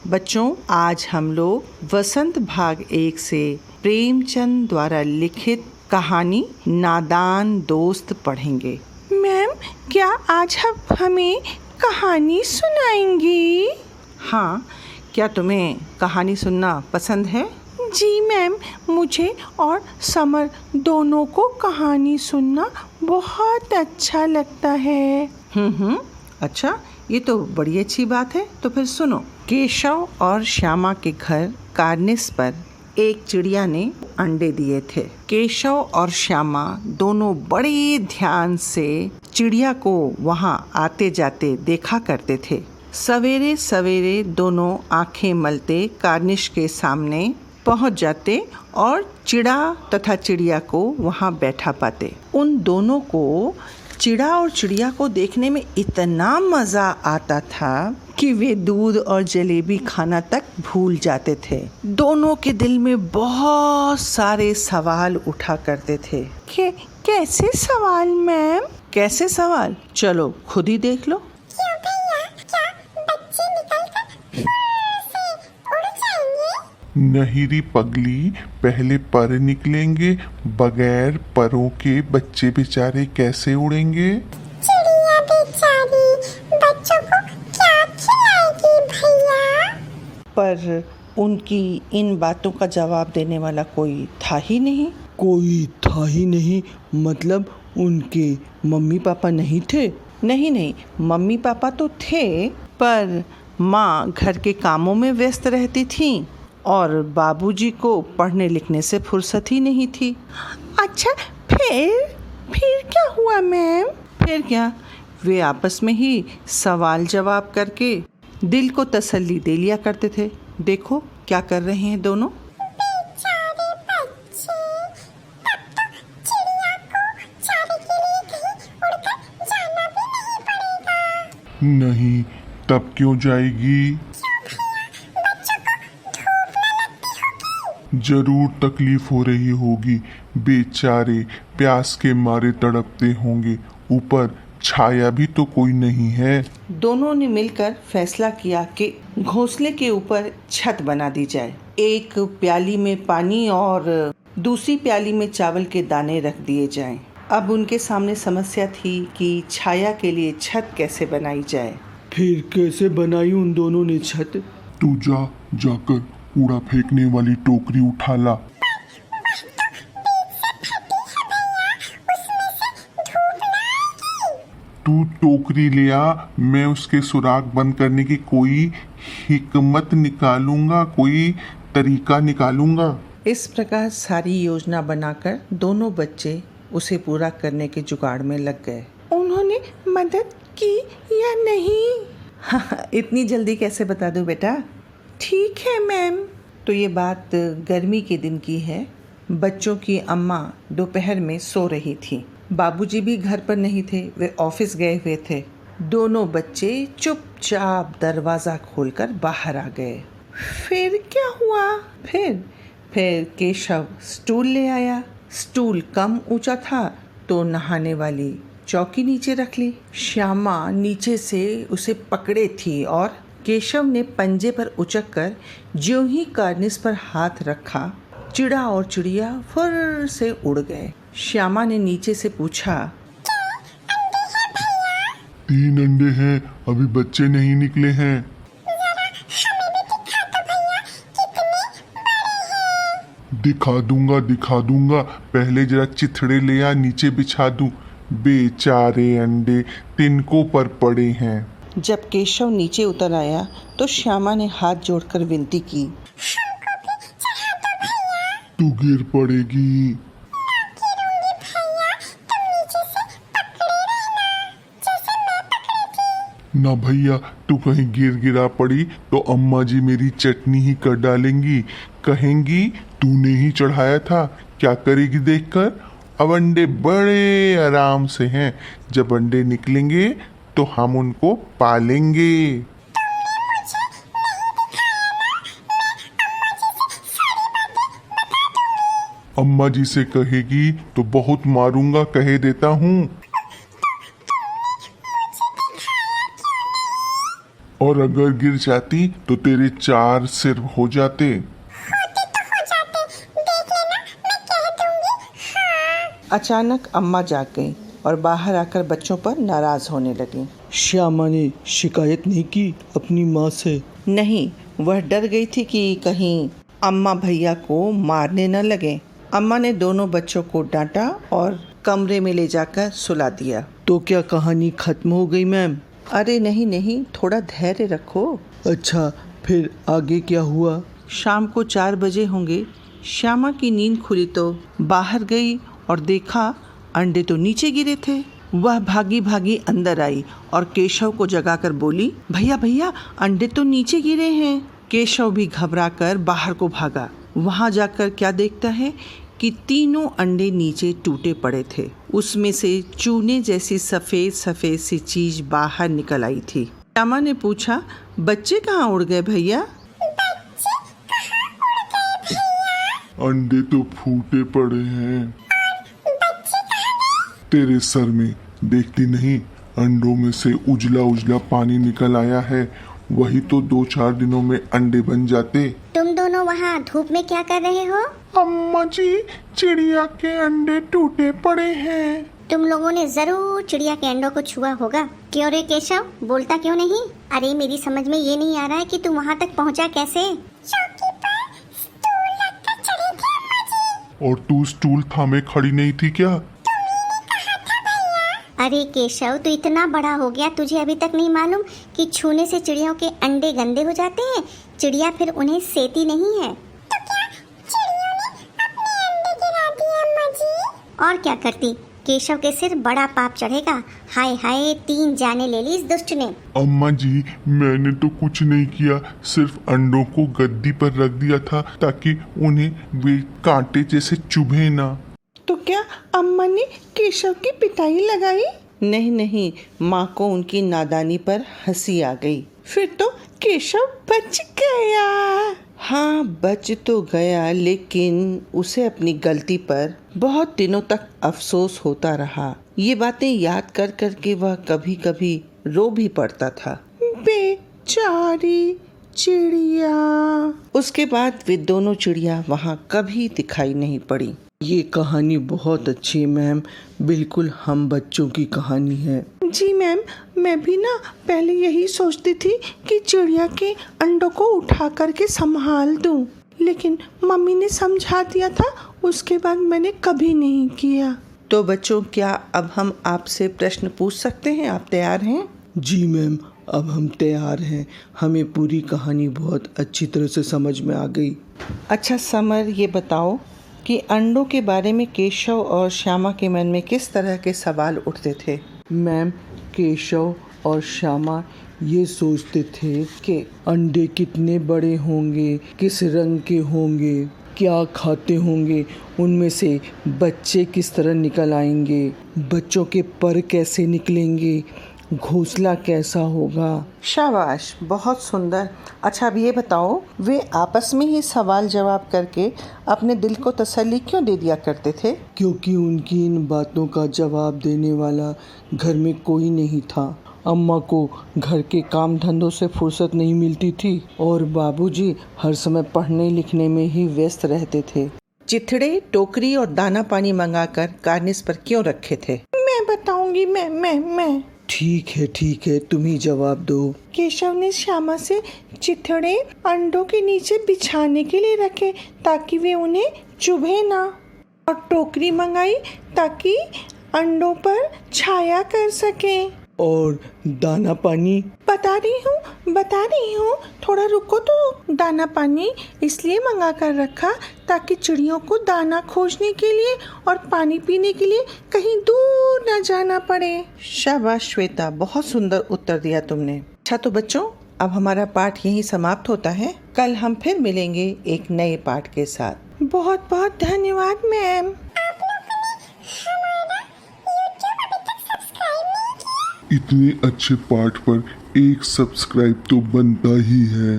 बच्चों, आज हम लोग वसंत भाग 1 से प्रेमचंद द्वारा लिखित कहानी नादान दोस्त पढ़ेंगे। मैम, क्या आज आप हमें कहानी सुनाएंगी? हाँ, क्या तुम्हें कहानी सुनना पसंद है? जी मैम, मुझे और समर दोनों को कहानी सुनना बहुत अच्छा लगता है। अच्छा, ये तो बड़ी अच्छी बात है। तो फिर सुनो। केशव और श्यामा के घर कार्निस पर एक चिड़िया ने अंडे दिए थे। केशव और श्यामा दोनों बड़े ध्यान से चिड़िया को वहां आते जाते देखा करते थे। सवेरे सवेरे दोनों आंखें मलते कार्निस के सामने पहुंच जाते और चिड़ा तथा चिड़िया को वहां बैठा पाते। उन दोनों को चिड़ा और चिड़िया को देखने में इतना मजा आता था कि वे दूध और जलेबी खाना तक भूल जाते थे। दोनों के दिल में बहुत सारे सवाल उठा करते थे। कैसे सवाल मैम? कैसे सवाल? चलो खुद ही देख लो। नहीं री पगली, पहले पर निकलेंगे, बगैर परों के बच्चे बेचारे कैसे उड़ेंगे? चिड़िया बेचारी बच्चों को क्या खिलाएगी भैया? पर उनकी इन बातों का जवाब देने वाला कोई था ही नहीं। कोई था ही नहीं? मतलब उनके मम्मी पापा नहीं थे? नहीं, मम्मी पापा तो थे, पर माँ घर के कामों में व्यस्त रहती थी और बाबूजी को पढ़ने लिखने से फुर्सत ही नहीं थी। अच्छा, फिर क्या हुआ मैम? फिर क्या, वे आपस में ही सवाल जवाब करके दिल को तसल्ली दे लिया करते थे। देखो क्या कर रहे हैं दोनों। बेचारे बच्चे, तब तो चिड़िया को चारे के लिए कहीं उड़कर जाना भी नहीं पड़ेगा। नहीं, तब क्यों जाएगी? जरूर तकलीफ हो रही होगी। बेचारे प्यास के मारे तड़पते होंगे। ऊपर छाया भी तो कोई नहीं है। दोनों ने मिलकर फैसला किया कि घोंसले के ऊपर छत बना दी जाए। एक प्याली में पानी और दूसरी प्याली में चावल के दाने रख दिए जाएं। अब उनके सामने समस्या थी कि छाया के लिए छत कैसे बनाई जाए। फिर कैसे बनाई उन दोनों ने छत? तू जाकर कूड़ा फेंकने वाली टोकरी उठा ला। तू टोकरी ले आ, मैं उसके सुराख बंद करने की कोई हिकमत निकालूंगा, कोई तरीका निकालूंगा। इस प्रकार सारी योजना बनाकर दोनों बच्चे उसे पूरा करने के जुगाड़ में लग गए। उन्होंने मदद की या नहीं? इतनी जल्दी कैसे बता दूं बेटा? ठीक है मैम। तो ये बात गर्मी के दिन की है। बच्चों की अम्मा दोपहर में सो रही थी। बाबूजी भी घर पर नहीं थे, वे ऑफिस गए हुए थे। दोनों बच्चे चुपचाप दरवाज़ा खोलकर बाहर आ गए। फिर क्या हुआ? फिर केशव स्टूल ले आया। स्टूल कम ऊंचा था तो नहाने वाली चौकी नीचे रख ली। श्यामा नीचे से उसे पकड़े थी और केशव ने पंजे पर उचक कर ज्यों ही कार्निस पर हाथ रखा, चिड़ा और चिड़िया फुर्र से उड़ गए। श्यामा ने नीचे से पूछा, 3 अंडे हैं, अभी बच्चे नहीं निकले हैं। दिखा दूंगा, पहले जरा चिथड़े ले आ, नीचे बिछा दूं। बेचारे अंडे तिनकों पर पड़े हैं। जब केशव नीचे उतर आया तो श्यामा ने हाथ जोड़कर विनती की, तू गिर पड़ेगी। ना भैया, तू कहीं गिरा पड़ी तो अम्मा जी मेरी चटनी ही कर डालेंगी। कहेंगी तूने ही चढ़ाया था। क्या करेगी देखकर? अब अंडे बड़े आराम से हैं, जब अंडे निकलेंगे तो हम उनको पालेंगे। अम्मा जी से कहेगी तो बहुत मारूंगा, कहे देता हूँ। और अगर गिर जाती तो तेरे 4 सिर हो जाते। होते तो हो जाते, देख लेना, मैं कह दूंगी। हाँ। अचानक अम्मा जाग गई और बाहर आकर बच्चों पर नाराज होने लगी। श्यामा ने शिकायत नहीं की अपनी माँ से? नहीं, वह डर गई थी कि कहीं अम्मा भैया को मारने न लगे। अम्मा ने दोनों बच्चों को डांटा और कमरे में ले जाकर सुला दिया। तो क्या कहानी खत्म हो गई मैम? अरे नहीं नहीं, थोड़ा धैर्य रखो। अच्छा, फिर आगे क्या हुआ? शाम को 4 बजे होंगे। श्यामा की नींद खुली तो बाहर गई और देखा अंडे तो नीचे गिरे थे। वह भागी भागी अंदर आई और केशव को जगाकर बोली, भैया भैया, अंडे तो नीचे गिरे हैं। केशव भी घबराकर बाहर को भागा। वहां जाकर क्या देखता है कि तीनों अंडे नीचे टूटे पड़े थे। उसमें से चूने जैसी सफेद सफेद सी चीज बाहर निकल आई थी। श्यामा ने पूछा, बच्चे कहाँ उड़ गए भैया? अंडे तो फूटे पड़े हैं तेरे सर में, देखती नहीं अंडों में से उजला उजला पानी निकल आया है। वही तो 2-4 दिनों में अंडे बन जाते। तुम दोनों वहाँ धूप में क्या कर रहे हो? अम्मा जी, चिड़िया के अंडे टूटे पड़े हैं। तुम लोगों ने जरूर चिड़िया के अंडों को छुआ होगा। क्यों रे केशव, बोलता क्यों नहीं? अरे मेरी समझ में ये नहीं आ रहा है कि तू वहाँ तक पहुँचा कैसे? चौकी पर स्टूल रखकर चढ़ी थी अम्मा जी। और तू स्टूल थामे खड़ी नहीं थी क्या? अरे केशव, तू इतना बड़ा हो गया, तुझे अभी तक नहीं मालूम कि छूने से चिड़ियों के अंडे गंदे हो जाते हैं? चिड़िया फिर उन्हें सेती नहीं है। तो क्या चिड़ियों ने अपने अंडे गिरा दिए अम्मा जी? और क्या करती? केशव के सिर बड़ा पाप चढ़ेगा। हाय हाय, 3 जाने ले ली इस दुष्ट ने। अम्मा जी, मैंने तो कुछ नहीं किया, सिर्फ अंडों को गद्दी पर रख दिया था ताकि उन्हें वे कांटे जैसे चुभे ना। तो क्या अम्मा ने केशव की पिटाई लगाई? नहीं नहीं, माँ को उनकी नादानी पर हंसी आ गई। फिर तो केशव बच गया। हाँ, बच तो गया, लेकिन उसे अपनी गलती पर बहुत दिनों तक अफसोस होता रहा। ये बातें याद कर कर के वह कभी कभी रो भी पड़ता था। बेचारी चिड़िया। उसके बाद वे दोनों चिड़िया वहाँ कभी दिखाई नहीं पड़ी। ये कहानी बहुत अच्छी है मैम, बिल्कुल हम बच्चों की कहानी है। जी मैम, मैं भी ना पहले यही सोचती थी कि चिड़िया के अंडों को उठा करके संभाल दूं, लेकिन मम्मी ने समझा दिया था, उसके बाद मैंने कभी नहीं किया। तो बच्चों, क्या अब हम आपसे प्रश्न पूछ सकते हैं? आप तैयार हैं? जी मैम, अब हम तैयार हैं। हमें पूरी कहानी बहुत अच्छी तरह से समझ में आ गई। अच्छा समर, ये बताओ कि अंडों के बारे में केशव और श्यामा के मन में किस तरह के सवाल उठते थे? मैम, केशव और श्यामा ये सोचते थे कि अंडे कितने बड़े होंगे, किस रंग के होंगे, क्या खाते होंगे, उनमें से बच्चे किस तरह निकल आएंगे, बच्चों के पर कैसे निकलेंगे, घोंसला कैसा होगा। शाबाश, बहुत सुंदर। अच्छा अब ये बताओ, वे आपस में ही सवाल जवाब करके अपने दिल को तसल्ली क्यों दे दिया करते थे? क्योंकि उनकी इन बातों का जवाब देने वाला घर में कोई नहीं था। अम्मा को घर के काम धंधों से फुर्सत नहीं मिलती थी और बाबूजी हर समय पढ़ने लिखने में ही व्यस्त रहते थे। चिथड़े, टोकरी और दाना पानी मंगाकर कार्निस पर क्यों रखे थे? मैं बताऊंगी। मैं ठीक है, तुम ही जवाब दो। केशव ने श्यामा से चिथड़े अंडों के नीचे बिछाने के लिए रखे ताकि वे उन्हें चुभे ना, और टोकरी मंगाई ताकि अंडों पर छाया कर सके। और दाना पानी? बता रही हूँ, थोड़ा रुको तो। दाना पानी इसलिए मंगा कर रखा ताकि चिड़ियों को दाना खोजने के लिए और पानी पीने के लिए कहीं दूर न जाना पड़े। शाबाश श्वेता, बहुत सुंदर उत्तर दिया तुमने। अच्छा तो बच्चों, अब हमारा पाठ यहीं समाप्त होता है। कल हम फिर मिलेंगे एक नए पाठ के साथ। बहुत बहुत धन्यवाद मैम। इतने अच्छे पाठ पर एक सब्सक्राइब तो बनता ही है।